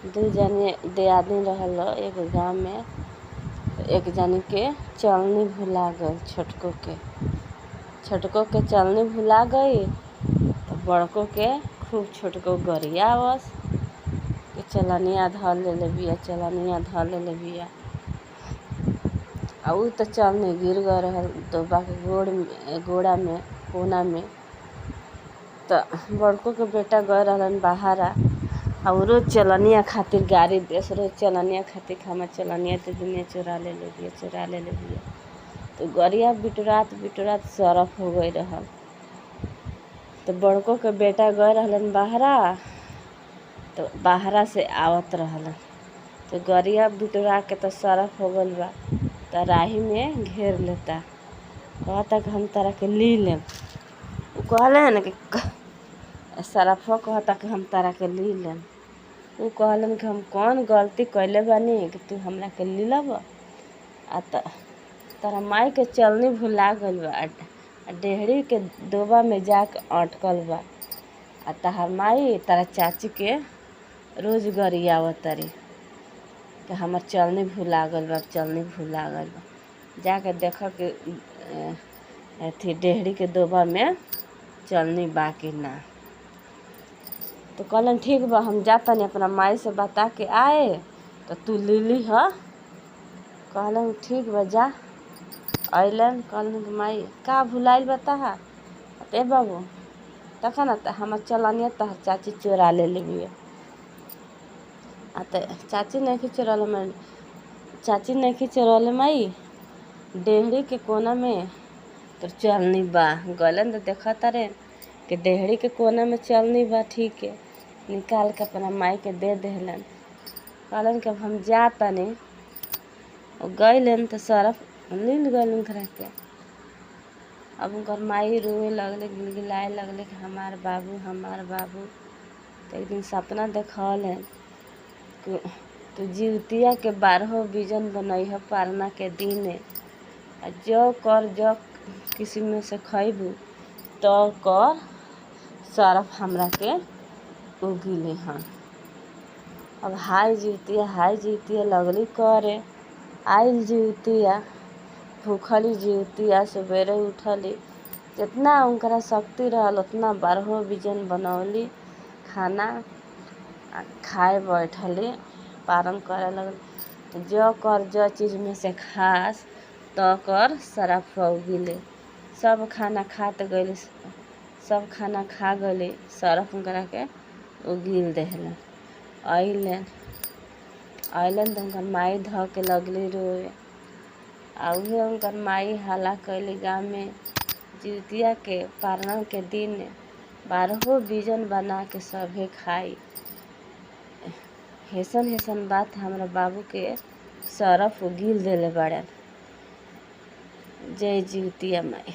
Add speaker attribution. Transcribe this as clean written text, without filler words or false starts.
Speaker 1: दू जने दियादनी रहल एक गाँव में। एक जनी के चलनी भुला गई, छोटको के चलनी भुला गई तो बड़को के खूब छोटको गरियावस कि चलनिया धर ले बिया, चलनिया धर ले बिया। उ तो चलनी गिर गए रहल दोबा के गोड़ा में कोना में। तो बड़को के बेटा गए रहलन बाहरा और रोज चलनिया खातिर गाड़ी देस, रोज चलनिया खातिर हमार चलनिया तो दुनिया चुरा ले बिया। तो गरिया बिटुरात सरफ हो गई रहल। तो बड़को के बेटा गए रहलन बाहरा, तो बाहरा से आवत रहलन तो गरिया बिटुरा के तो सरफ हो गल बा। तो राही में घेर लेता, कहता कि हम तारा के ली लेम। उ कहले न कि सरफवा कहता कि हम तारा के ली लेम। उ कहलन कि हम कौन गलती कैले बानी कि तू हमरा के ली लब। आ तारा माई के चलनी भुला गइल बा, डेहरी के दोबा में जाके अटकल बा। आ तहार माई तारा चाची के रोज गरियावत तारी कि हमर चलनी भुला गइल बा, जाके देख कि अथी डेहरी के दोबा में चलनी बा कि ना। तो कहलन ठीक बा, हम जातनी अपना माई से बता के आए तो तू ले लीह। कहलन ठीक बा जा। अइलन कहलन कि माई का भुलाइल बता ए बाबू, देखा ना हमर चलनिया तहर चाची चोरा ले बिया। तो चाची नहीं चोरले माई, डेहरी के कोना में तो चलनी बा। गलन तो देखा तारे कि डेहरी के कोना में चलनी बा, ठीक है। निकाल के अपना माई के दे देहलन। कहलन कि अब हम जातनी। गइलन तो सरफ लील गइलन घर के। अब उनकर माई रोए लगले, गिलगिलाए लगले कि हमार बाबू। तो एक दिन सपना देखौलन कि तू जीवतिया के 12 बिजन बनैह पारना के दिन। जो किसी में से खैबू तो कर सरफ हमरा के उगिले हन। अब हाय जीवतिया लगली करे। आइल जीवतिया, भूखली जीवतिया, सवेरे उठली, जितना उनकरा शक्ति रहल उतना 12 बिजन बनौली खाना। खाए बैठली, पारण करे लगल। जो चीज़ में से खास तो कर सरफ उगिले। सब खाना खा गइली, सरफ उनकरा के उगिल देहलन। अइलन तो उनकर माई ध के लगली रोए। आ उहे उनकर माई हल्ला कैली गाँव में जीवतिया के पारण के दिन 12 बिजन बना के सभे खाई। हेसन बात हमरा बाबू के सरफ उगिल देले बाड़न। जय जीवतिया माई।